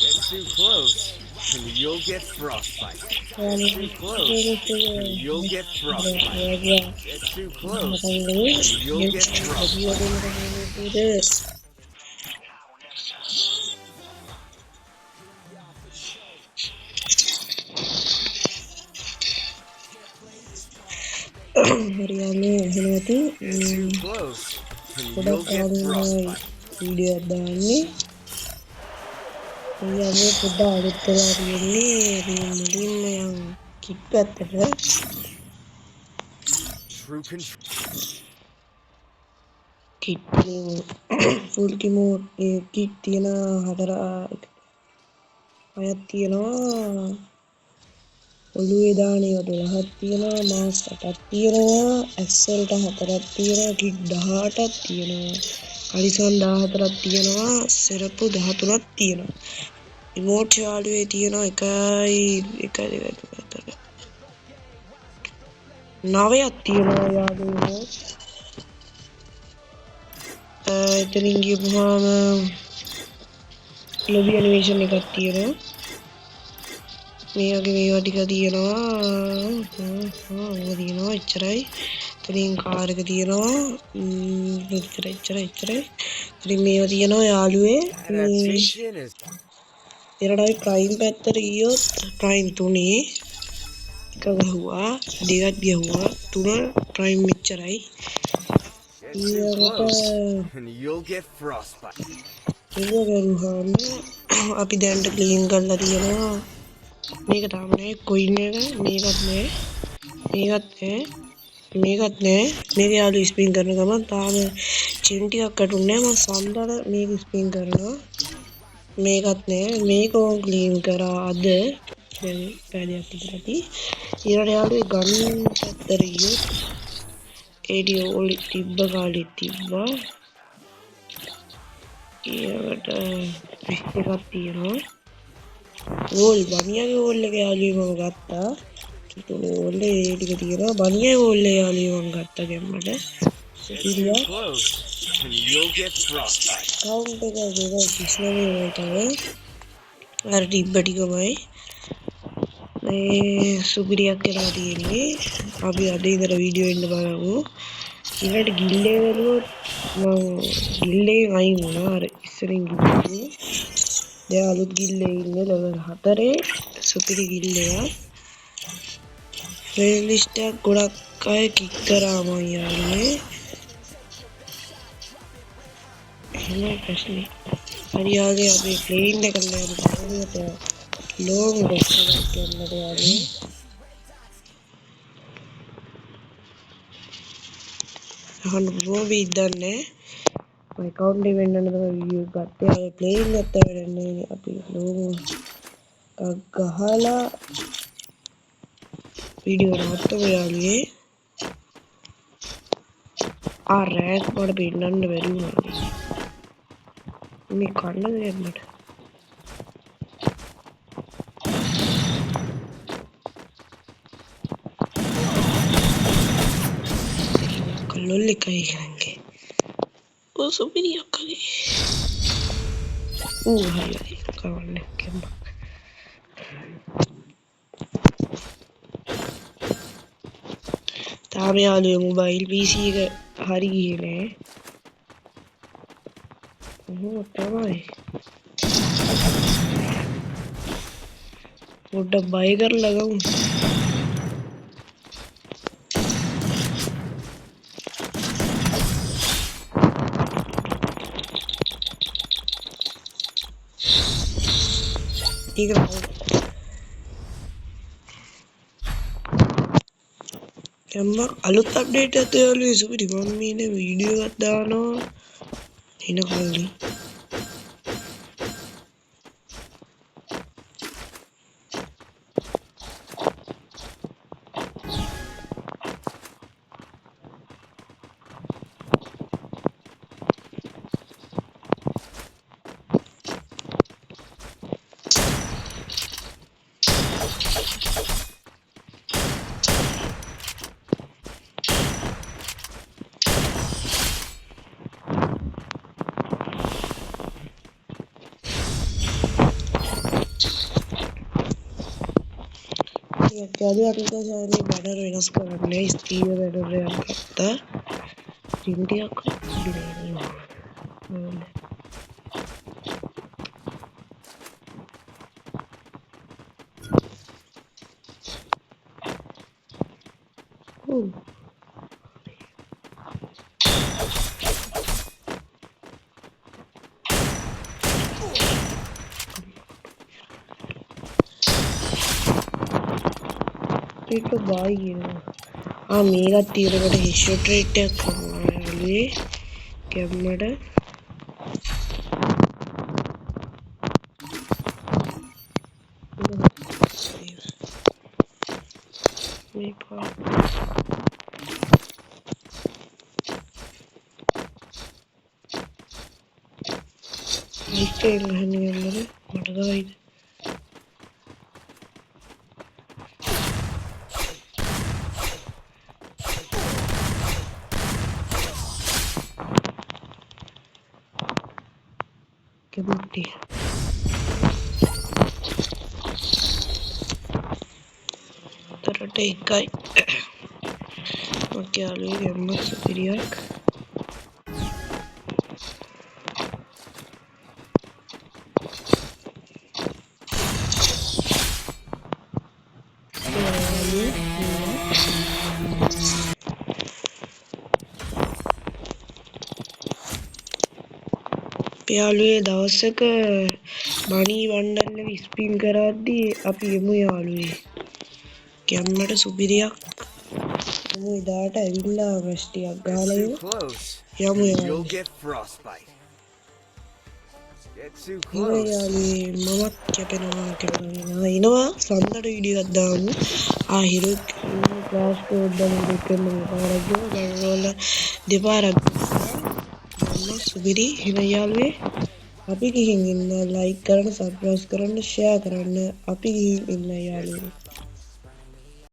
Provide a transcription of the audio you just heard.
Get too close, and you'll get frostbite. Get too close, and you'll get frostbite. Get too close, and you'll get frostbite. හරියන්නේ එහෙමති Get too close, and you'll ගොඩක් get ආදරෙන් frostbite. Video එකක් දාන්නේ. ඊයගේ පොඩ්ඩක් අලුත් වෙලා තියෙන්නේ මුලින්ම යන් කිට් පැත්තට True control. කිට් ෆුල් කිමෝඩ් ඒ කිට් තියෙන හතර හයක් තියෙනවා. ඔළුවේ දාන ඒවා 12ක් තියෙනවා. මාස් 8ක් තියෙනවා. ඇක්සල්ට 4ක් තියෙනවා. කිට් 18ක් තියෙනවා. කලිසම් 14ක් තියෙනවා. සෙරප්පු 13ක් තියෙනවා. රිමෝට් යාළුවේ තියෙනවා 9ක් තියෙනවා යාළුවෝ. එතනින් ගියපුවාම ලොබි ඇනිමේෂන් එකක් තියෙනවා. මේ වගේ මේවා ටික තියෙනවා. ඕක තියෙනවා එච්චරයි. එතනින් කාර් එක තියෙනවා. එච්චරයි. ඉතින් මේවා තියෙනවා යාළුවේ. Adaptation is ඊළඟට ප්‍රයිම් පැත්තට ගියොත් ප්‍රයිම් 3 එක ගහුවා, දෙකක් ගහුවා, 3 ප්‍රයිම් මෙච්චරයි. get too close, and you'll get frostbite. ඒක ගරුවාම අපි දැන්ට ක්ලීන් කරලා තියෙනවා. මේක තාම නෑ කොයින් එක, මේකත් නෑ. මේක යාළුවෝ ස්පින් කරන ගමන් තාම චින් ටිකක් කටුන්නේ නෑ. මම සම්දාල මේක ස්පින් කරනවා. මේකත් නෑ. මේක ඕන් ක්ලීන් කරා අද. දැන් පැයක් විතරයි. ඊළඟ යාළුවේ ගන් පැත්තට ගියොත් ඒඩියෝ ඔලි තිබ්බ කාලෙත් තිබ්බා. ඊළඟට එකක් තියෙනවා. ඕල් බනියාගේ ඕල් එක යාළුවේ මම ගත්තා. ඕල් ඒ ටික තියෙනවා. බනියාගේ ඕල් එක යාළුවේ මම ගත්තා ගැම්මට. Get too close, and you'll get frostbite. Count එක දෙක කිස්නමේ වලටම අර ටිබ්බ ටිකමයි. මේ සුපිරියක් කරලා තියෙන්නේ. අපි අද ඉඳලා වීඩියෝ එන්න බලමු. ඊළඟට ගිල්ලේ වැළුවොත් මම ගිල්ලේ අයින් වුණා. අර ඉස්සරින් ගිල්ලේ. දැන් අලුත් ගිල්ලේ ඉන්නේ ලෙවල් 4 සුපිරි ගිල්ලයක්. ෆ්‍රෙන්ඩ් ලිස්ට් එක ගොඩක් අය කික් කරා මම යාළුවේ. එහෙම ප්‍රශ්නේ. හරියාගේ අපි ප්ලේන් එක කරලා යන්න ලෝන් රෙස්ට් එකක් ගන්නට යාළුවේ. අහන්න බොබි ඉදන්නේ මම account එක වෙන්නන තමයි වීඩියෝ ගත්තේ. අර ප්ලේන් එකත් වැඩන්නේ අපි ලෝන් ගහලා වීඩියෝ නවත්තමු යාළුවේ. රෑක් මට පෙන්නන්න බැරි වුණා. මේ කන්න දෙයක් මට. කල්ලොල් එකයි කරන්නේ. ඕ සුපිරියක් කලේ. හරි කවන්නේ කෙම්බක්. තාම යාළුවේ මොබයිල් PC එක හරි ගියේ නෑ. තමයි. පොඩ්ඩක් බය කරලා ගමු. ඒක යම්මක් අලුත් අප්ඩේට් එකක් යාළුවෝ සුපිරි මම මේ වීඩියෝ එකක් දානවා එන කල්ලි යාළුවෝ අපි දැන් බැනර් වෙනස් කරන්නේ ස්ටීල් බැනර් එකක් ගත්තා රින් ටිකක් දිනවා ඒක බායි කියනවා මේකත් తీරකට හෙඩ්ෂොට් රේට් එකක් කරනවා යාළුවේ කැම්මට මේක ඉස්කේල් ගහන්නේ යන්නද මට දවයිද කෙබුටි තරට එකයි මගේ යාළුවේ යම්මත් සුපිරියක් යාළුවේ දවසක මනී වණ්ඩල් එක ස්පින් කරද්දී අපි යමු යාළුවේ කැම්මට සුපිරියක් යමු එදාට ඇවිල්ලා රෂ් ටිකක් ගහලා Too close, යමු and යාළුවේ you'll get frostbite. Get too ඉතින් close. යාළුවේ මමත් කැපෙනවා එනවා සඳට වීඩියෝ එකක් දාමු හිරු ක්ලාස් කෝඩ් දාලා දෙකම පාරක් ගියා දැන් වල දෙපාරක් ගියා සුපිරි එන යාළුවේ අපි ගිහින් ඉන්න ලයික් කරන්න සබ්ස්ක්‍රයිබ් කරන්න ෂෙයා කරන්න අපි ගිහින් ඉන්න යාළුවෝ